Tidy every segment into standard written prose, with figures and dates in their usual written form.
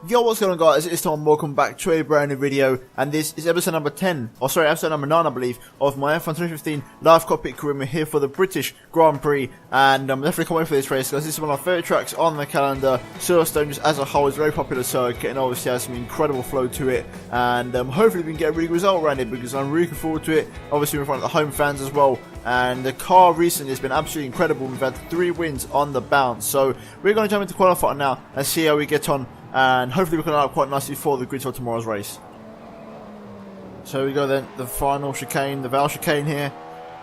Yo, what's going on, guys? It's Tom. Welcome back to a brand new video, and this is episode number 10, or sorry, episode number 9, I believe, of my F1 2015 live cockpit career. We're here for the British Grand Prix, and I'm definitely coming for this race because this is one of my favourite tracks on the calendar. Silverstone, just as a whole, is a very popular circuit, and obviously has some incredible flow to it, and hopefully we can get a really good result around it because I'm really looking forward to it. Obviously, we're in front of the home fans as well. And the car recently has been absolutely incredible. We've had 3 wins on the bounce. So we're going to jump into qualifying now and see how we get on. And hopefully we can line up quite nicely for the grid for tomorrow's race. So we go then, the final chicane, the Val chicane here.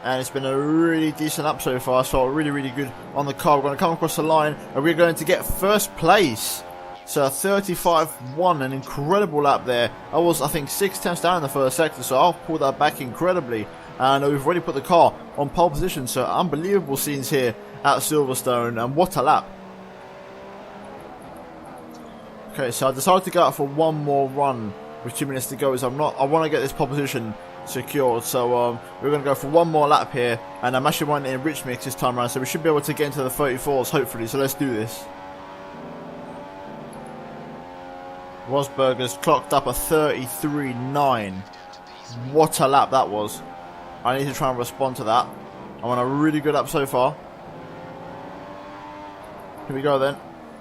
And it's been a really decent lap so far. So really good on the car. We're going to come across the line and we're going to get first place. So 35-1, an incredible lap there. I was, I think, 6 tenths down in the first sector. So I'll pull that back incredibly. And we've already put the car on pole position, so unbelievable scenes here at Silverstone, and what a lap. Okay, so I decided to go out for one more run with 2 minutes to go, as I want to get this pole position secured, so we're going to go for one more lap here, and I'm actually running in rich mix this time around, so we should be able to get into the 34s hopefully, so let's do this. Rosberg's clocked up a 33.9. What a lap that was. I need to try and respond to that. I'm on a really good lap so far. Here we go then.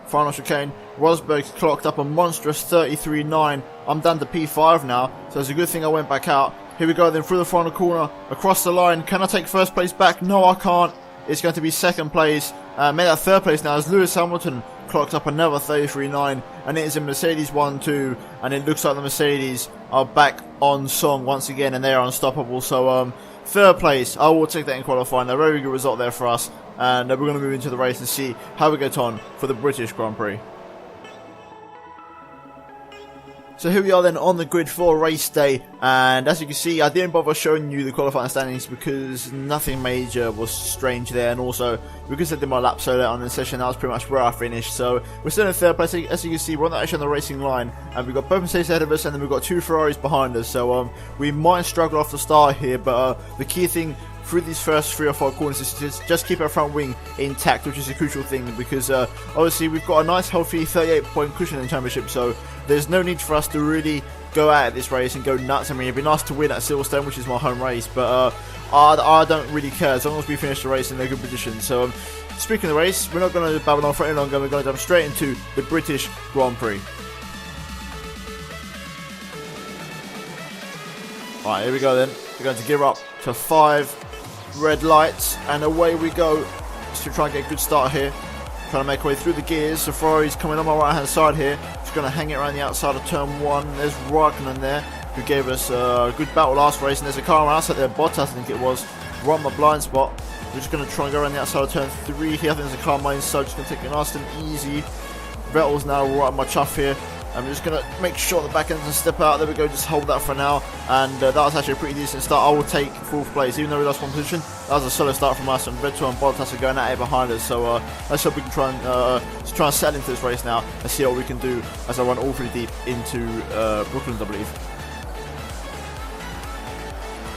Final chicane. Rosberg's clocked up a monstrous 33.9. I'm down to P5 now, so it's a good thing I went back out. Here we go then, through the final corner, across the line. Can I take first place back? No, I can't. It's going to be second place. Made that third place now as Lewis Hamilton clocked up another 33.9, and it is a Mercedes 1-2, and it looks like the Mercedes are back on song once again, and they are unstoppable. So third place, I will take that in qualifying. A very good result there for us, and we're going to move into the race and see how we get on for the British Grand Prix. So here we are then on the grid for race day, and as you can see, I didn't bother showing you the qualifying standings because nothing major was strange there, and also because I did my lap so late on the session, that was pretty much where I finished. So we're still in third place. As you can see, we're not actually on the racing line, and we've got both Mercedes ahead of us, and then we've got 2 Ferraris behind us, so we might struggle off the start here, but the key thing through these first 3 or 4 corners is to just keep our front wing intact, which is a crucial thing, because obviously we've got a nice healthy 38-point cushion in the championship, so there's no need for us to really go out at this race and go nuts. I mean, it'd be nice to win at Silverstone, which is my home race, but I don't really care as long as we finish the race in a good position. So speaking of the race, we're not going to babble on for any longer. We're going to jump straight into the British Grand Prix. Alright, here we go then. We're going to gear up to 5 red lights, and away we go. Just to try and get a good start here. Trying to make our way through the gears. So Ferrari's coming on my right hand side here. Just going to hang it around the outside of turn 1. There's Raikkonen there, who gave us a good battle last race. And there's a car on our outside there, Bottas I think it was, right on my blind spot. We're just going to try and go around the outside of turn 3 here. I think there's a car on my inside. Just going to take it nice and easy. Vettel's now right on my chuff here. I'm just going to make sure the back end doesn't step out. There we go, just hold that for now. And that was actually a pretty decent start. I will take 4th place, even though we lost 1 position. That was a solid start from us, and Vettel and Bottas are going at it behind us. So let's hope we can try and settle into this race now and see what we can do as I run all 3 deep into Brooklands, I believe.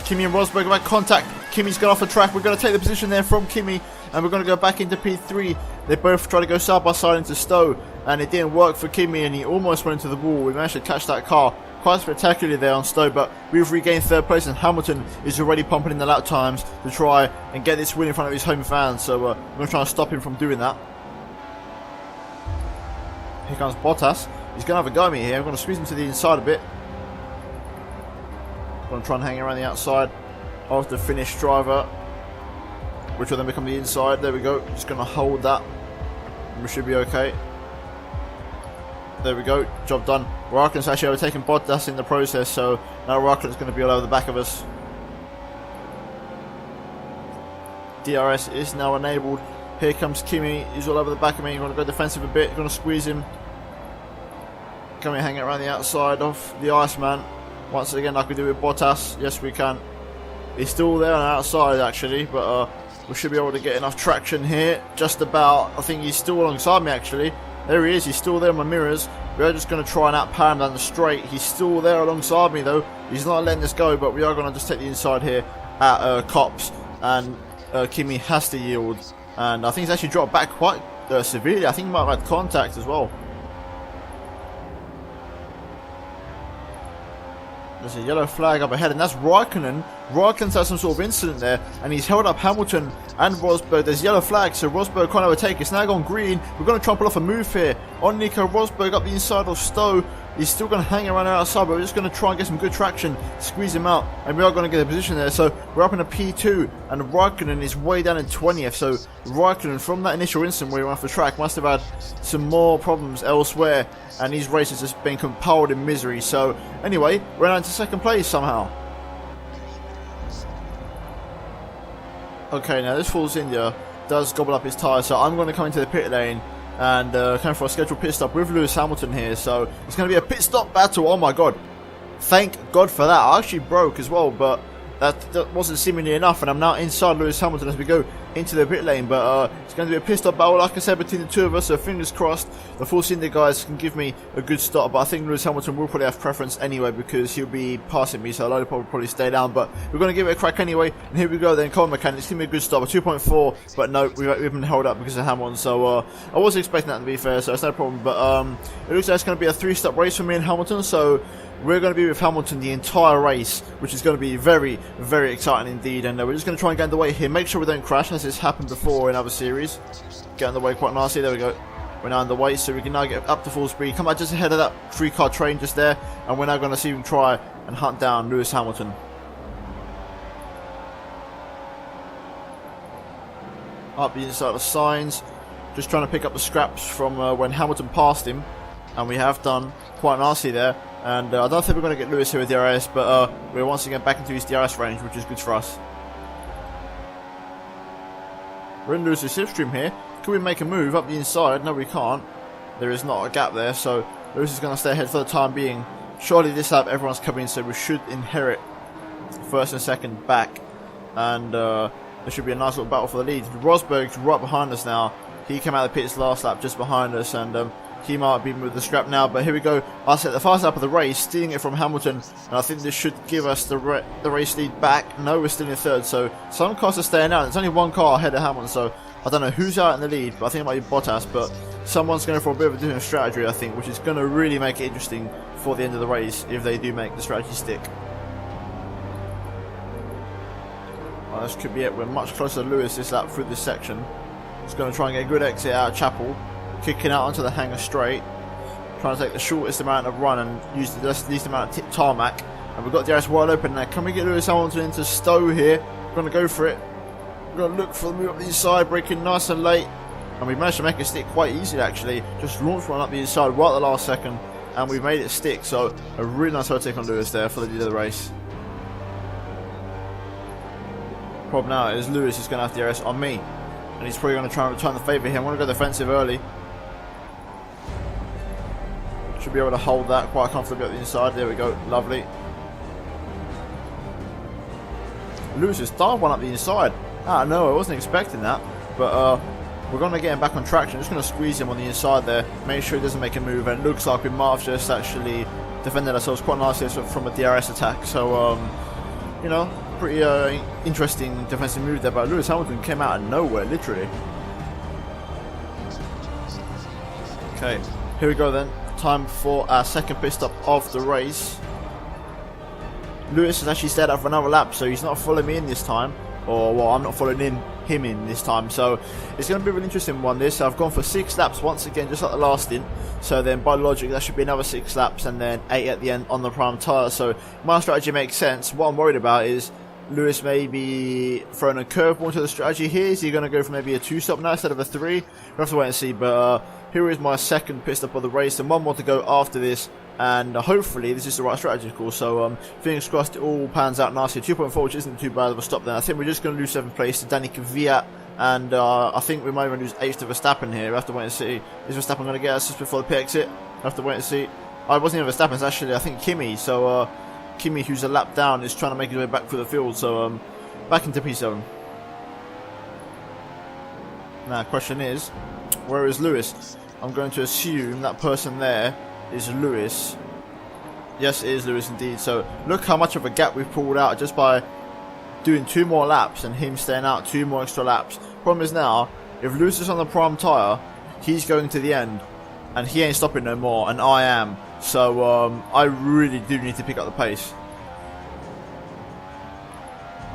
Kimi and Rosberg have had contact. Kimi's gone off the track. We're going to take the position there from Kimi, and we're going to go back into P3. They both try to go side by side into Stowe, and it didn't work for Kimi, and he almost went into the wall. We managed to catch that car quite spectacularly there on Stowe, but we've regained 3rd place, and Hamilton is already pumping in the lap times to try and get this win in front of his home fans. So we're going to try and stop him from doing that. Here comes Bottas. He's going to have a go at me here. I'm going to squeeze him to the inside a bit. I'm going to try and hang around the outside of the Finnish driver, which will then become the inside. There we go. Just going to hold that. We should be okay. There we go. Job done. Raikkonen's actually overtaken Bottas in the process, so now Raikkonen's going to be all over the back of us. DRS is now enabled. Here comes Kimi. He's all over the back of me. You want to go defensive a bit. You're going to squeeze him. Can we hang it around the outside of the Iceman? Once again, like we do with Bottas. Yes, we can. He's still there on the outside, actually, but we should be able to get enough traction here. Just about. I think he's still alongside me, actually. There he is. He's still there on my mirrors. We're just going to try and outpower him down the straight. He's still there alongside me, though. He's not letting this go, but we are going to just take the inside here at Cops, and Kimi has to yield. And I think he's actually dropped back quite severely. I think he might have had contact as well. There's a yellow flag up ahead, and that's Raikkonen. Raikkonen's had some sort of incident there, and he's held up Hamilton and Rosberg. There's yellow flag, so Rosberg can't overtake. It's now gone green. We're going to try and pull off a move here on Nico Rosberg up the inside of Stowe. He's still going to hang around outside, but we're just going to try and get some good traction, squeeze him out, and we are going to get a position there. So we're up in a P2, and Raikkonen is way down in 20th. So Raikkonen, from that initial incident where he went off the track, must have had some more problems elsewhere, and his race has just been compiled in misery. So anyway, we're down to second place somehow. Okay, now this Force India does gobble up his tyre, so I'm going to come into the pit lane and come for a scheduled pit stop with Lewis Hamilton here. So it's going to be a pit stop battle. Oh my god, thank god for that. I actually broke as well, but that wasn't seemingly enough, and I'm now inside Lewis Hamilton as we go into the pit lane. But it's going to be a pit stop battle, like I said, between the two of us, so fingers crossed the Force India guys can give me a good start. But I think Lewis Hamilton will probably have preference anyway, because he'll be passing me, so a lot of people will probably stay down. But we're going to give it a crack anyway, and here we go then. Car mechanics, give me a good stop, a 2.4, but no, we've been held up because of Hamilton, so I was expecting that, to be fair, so it's no problem. But it looks like it's going to be a 3-stop race for me and Hamilton, so we're going to be with Hamilton the entire race, which is going to be very, very exciting indeed. And we're just going to try and get in the way here, make sure we don't crash, as it's happened before in other series. Get in the way quite nicely, there we go. We're now in the way, so we can now get up to full speed, come out just ahead of that 3-car train just there, and we're now going to see him try and hunt down Lewis Hamilton. Up the inside of signs, just trying to pick up the scraps from when Hamilton passed him, and we have done quite nicely there. And I don't think we're going to get Lewis here with DRS, but we're once again back into his DRS range, which is good for us. We're in Lewis's slipstream here. Can we make a move up the inside? No, we can't. There is not a gap there, so Lewis is going to stay ahead for the time being. Surely this lap everyone's coming in, so we should inherit first and second back. And there should be a nice little battle for the lead. Rosberg's right behind us now. He came out of the pits last lap just behind us, and he might be with the scrap now, but here we go. I set the fast lap of the race, stealing it from Hamilton, and I think this should give us the race lead back. No, we're still in third, so some cars are staying out. There's only one car ahead of Hamilton, so I don't know who's out in the lead, but I think it might be Bottas, but someone's going for a bit of a different strategy, I think, which is going to really make it interesting for the end of the race if they do make the strategy stick. Well, this could be it. We're much closer to Lewis this lap through this section. Just going to try and get a good exit out of Chapel. Kicking out onto the hangar straight, trying to take the shortest amount of run and use the least amount of tarmac. And we've got the DRS wide open now. Can we get Lewis Hamilton into Stowe here? We're going to go for it. We're going to look for the move up the inside, braking nice and late. And we managed to make it stick quite easily, actually. Just launched one up the inside right at the last second, and we made it stick. So a really nice overtake on Lewis there for the lead of the race. Problem now is Lewis is going to have DRS on me, and he's probably going to try and return the favour here. I want to go defensive early. Should be able to hold that quite comfortably at the inside. There we go, lovely. Lewis has started one up the inside. Ah, no, I wasn't expecting that. But we're going to get him back on traction. Just going to squeeze him on the inside there, make sure he doesn't make a move. And it looks like we might have just actually defended ourselves quite nicely from a DRS attack. So, you know, pretty interesting defensive move there. But Lewis Hamilton came out of nowhere, literally. Okay, here we go then. Time for our second pit stop of the race. Lewis has actually stayed out for another lap, so he's not following me in this time. Or, well, I'm not following him in this time. So it's going to be a really interesting one, this. I've gone for 6 laps once again, just like the last stint. So then, by logic, that should be another 6 laps and then 8 at the end on the prime tyre. So my strategy makes sense. What I'm worried about is Lewis may be throwing a curveball to the strategy here. Is he going to go for maybe a 2-stop now instead of a 3? We'll have to wait and see, but here is my second pit stop of the race, and one more to go after this, and hopefully this is the right strategy, of course. So fingers crossed it all pans out nicely. 2.4, which isn't too bad of a stop then. I think we're just going to lose 7th place to Danny Kvyat, and I think we might even lose 8th to Verstappen here. We'll have to wait and see. Is Verstappen going to get us just before the pit exit? We'll have to wait and see. I wasn't even Verstappen, it's actually I think Kimi, so Kimi, who's a lap down, is trying to make his way back through the field, so back into P7. Now question is, where is Lewis? I'm going to assume that person there is Lewis. Yes, it is Lewis indeed. So look how much of a gap we've pulled out just by doing 2 more laps and him staying out 2 more extra laps. Problem is now, if Lewis is on the prime tyre, he's going to the end and he ain't stopping no more, and I am. So I really do need to pick up the pace.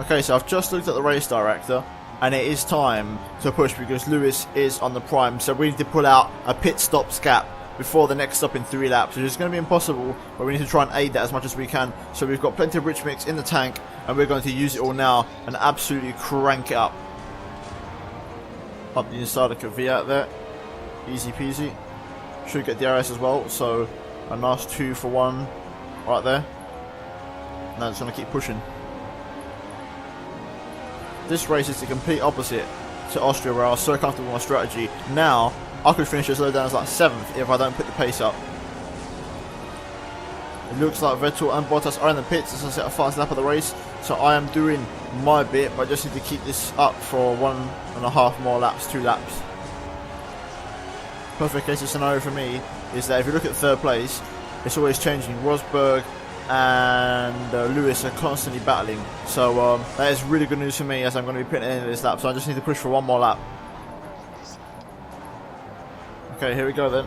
Okay, so I've just looked at the race director, and it is time to push because Lewis is on the prime. So we need to pull out a pit stops gap before the next stop in 3 laps, which is going to be impossible, but we need to try and aid that as much as we can. So we've got plenty of rich mix in the tank, and we're going to use it all now and absolutely crank it up. Up the inside of Kvyat there, easy peasy. Should get DRS as well, so a nice 2 for 1 right there. Now it's going to keep pushing. This race is the complete opposite to Austria, where I was so comfortable with my strategy. Now, I could finish as low down as like 7th if I don't put the pace up. It looks like Vettel and Bottas are in the pits as I set a fast lap of the race. So I am doing my bit, but I just need to keep this up for 1.5 more laps, 2 laps. Perfect case scenario for me is that if you look at 3rd place, it's always changing. Rosberg and Lewis are constantly battling, so that is really good news for me as I'm going to be putting in this lap, so I just need to push for 1 more lap. Okay, here we go then.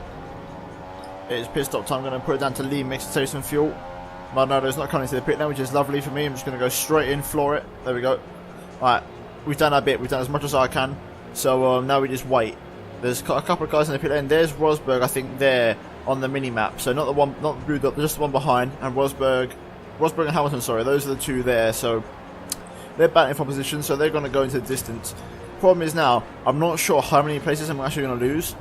It's pit stop time. I'm going to put it down to lean mix to save some fuel. Maldonado is not coming to the pit now, which is lovely for me. I'm just going to go straight in, floor it. There we go. Alright, we've done our bit, we've done as much as I can, so now we just wait. There's a couple of guys in the pit lane. There's Rosberg, I think, there on the mini map. So not the one, not the blue dot, just the one behind. And Rosberg and Hamilton, sorry, those are the 2 there. So they're battling for position, so they're going to go into the distance. Problem is now, I'm not sure how many places I'm actually going to lose.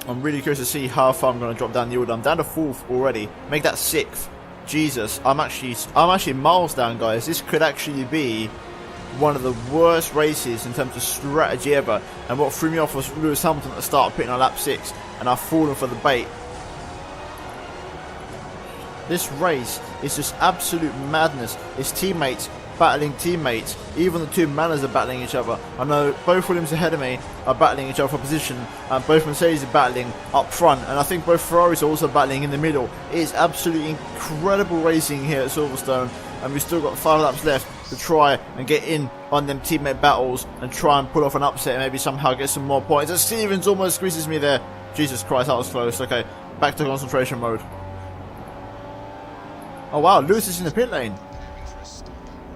I'm really curious to see how far I'm going to drop down the order. I'm down to 4th already. Make that 6th. Jesus, I'm actually miles down, guys. This could actually be one of the worst races in terms of strategy ever, and what threw me off was Lewis Hamilton at the start pitting on lap 6, and I've fallen for the bait. This race is just absolute madness. It's teammates battling teammates. Even the 2 Manners are battling each other. I know both Williams ahead of me are battling each other for position, and both Mercedes are battling up front, and I think both Ferraris are also battling in the middle. It is absolutely incredible racing here at Silverstone, and we've still got 5 laps left to try and get in on them teammate battles and try and pull off an upset and maybe somehow get some more points. And Stevens almost squeezes me there. Jesus Christ, that was close. Okay, back to concentration mode. Oh wow, Lewis is in the pit lane.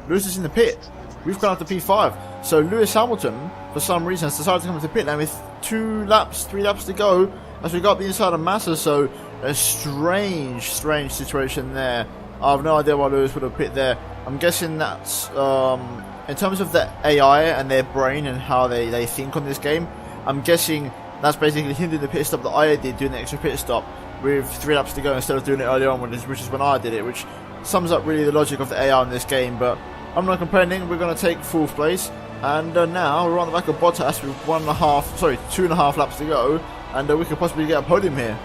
Lewis is in the pit. We've gone up to P5. So Lewis Hamilton, for some reason, has decided to come into pit lane with 3 laps to go as we got up the inside of Massa. So a strange situation there. I have no idea why Lewis would have pit there. I'm guessing that's in terms of the AI and their brain and how they think on this game. I'm guessing that's basically him doing the pit stop that I did, doing the extra pit stop with 3 laps to go instead of doing it early on, which is when I did it, which sums up really the logic of the AI in this game. But I'm not complaining. We're going to take 4th place, and now we're on the back of Bottas with 2.5 laps to go, and we could possibly get a podium here.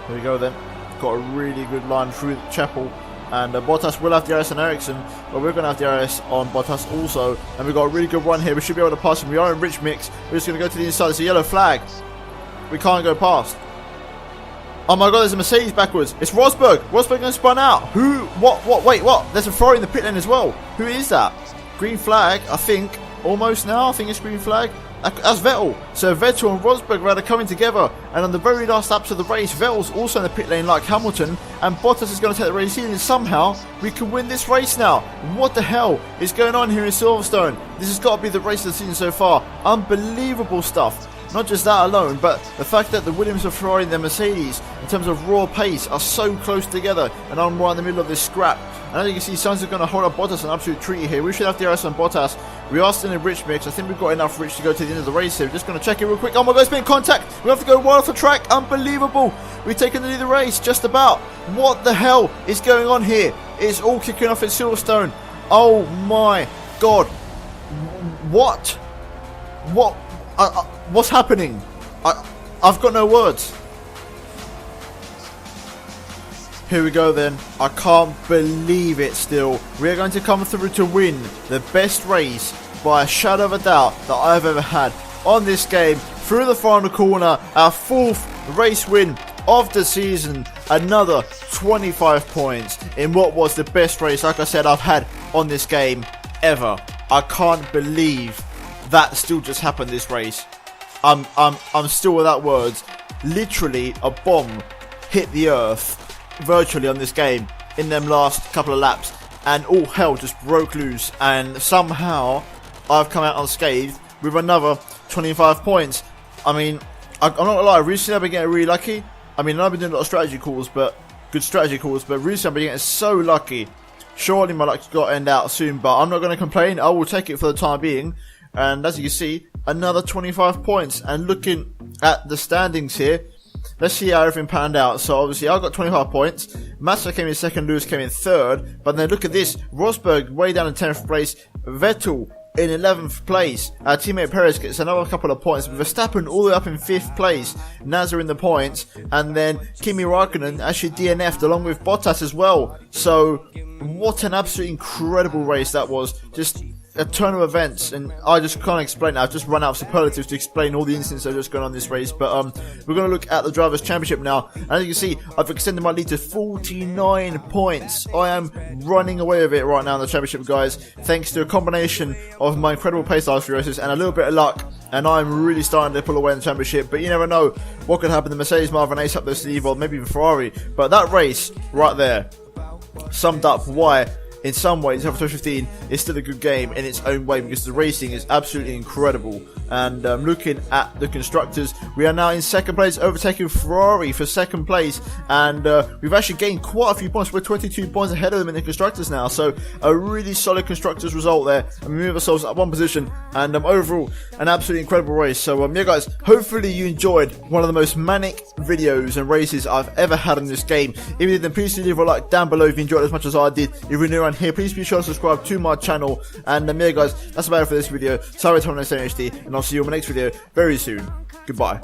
Here we go then. Got a really good line through the chapel, and Bottas will have DRS on Ericsson, but we're going to have DRS on Bottas also, and we've got a really good run here. We should be able to pass him. We are in rich mix. We're just going to go to the inside. It's a yellow flag. We can't go past. Oh my god, there's a Mercedes backwards. It's Rosberg. Rosberg going to spun out. Who? What? Wait, what? There's a Ferrari in the pit lane as well. Who is that? Green flag, I think. Almost now. I think it's green flag. That's Vettel. So Vettel and Rosberg are coming together, and on the very last laps of the race, Vettel's also in the pit lane like Hamilton, and Bottas is going to take the race in, and somehow we can win this race now. What the hell is going on here in Silverstone? This has got to be the race of the season so far. Unbelievable stuff. Not just that alone, but the fact that the Williams, the Ferrari and the Mercedes, in terms of raw pace, are so close together, and I'm right in the middle of this scrap. And as you can see, Sainz is going to hold up Bottas an absolute treat here. We should have DRS on Bottas. We are still in rich mix. I think we've got enough rich to go to the end of the race here. We're just going to check it real quick. Oh my god, it's been contact. We have to go wide off the track. Unbelievable. We've taken the lead of the race, just about. What the hell is going on here? It's all kicking off at Silverstone. Oh my god. What? What's happening? I've got no words. Here we go then. I can't believe it still. We're going to come through to win the best race by a shadow of a doubt that I've ever had on this game. Through the final corner, our 4th race win of the season. Another 25 points in what was the best race, like I said, I've had on this game ever. I can't believe that still just happened this race. I'm still without words. Literally a bomb hit the earth virtually on this game in them last couple of laps. and all hell just broke loose, and somehow I've come out unscathed with another 25 points. I mean, I'm not gonna lie, recently I've been getting really lucky. I mean, I've been doing a lot of strategy calls, good strategy calls, but recently I've been getting so lucky. Surely my luck's got to end out soon, but I'm not going to complain. I will take it for the time being. And as you can see, another 25 points. And looking at the standings here, let's see how everything panned out. So obviously I got 25 points. Massa came in second, Lewis came in third. But then look at this, Rosberg way down in 10th place, Vettel in 11th place. Our teammate Perez gets another couple of points. Verstappen all the way up in 5th place. Nasser in the points. And then Kimi Raikkonen actually DNF'd along with Bottas as well. So what an absolutely incredible race that was. Just a ton of events, and I just can't explain it. I've just run out of superlatives to explain all the incidents that have just gone on this race. But we're going to look at the Drivers' Championship now. And as you can see, I've extended my lead to 49 points. I am running away with it right now in the championship, guys, thanks to a combination of my incredible pace last few races and a little bit of luck. And I'm really starting to pull away in the championship. But you never know what could happen. The Mercedes might have an ace up their sleeve, or maybe the Ferrari. But that race right there summed up why, in some ways, F1 2015 is still a good game in its own way, because the racing is absolutely incredible. And looking at the constructors, we are now in second place, overtaking Ferrari for second place, and we've actually gained quite a few points. We're 22 points ahead of them in the constructors now, so a really solid constructors result there, and we move ourselves up one position, and overall an absolutely incredible race. So yeah guys, hopefully you enjoyed one of the most manic videos and races I've ever had in this game. If you did, then please leave a like down below if you enjoyed it as much as I did. If you're new around here, please be sure to subscribe to my channel. And yeah guys, that's about it for this video. Sorry, Tom HD, and I'll see you in my next video very soon. Goodbye.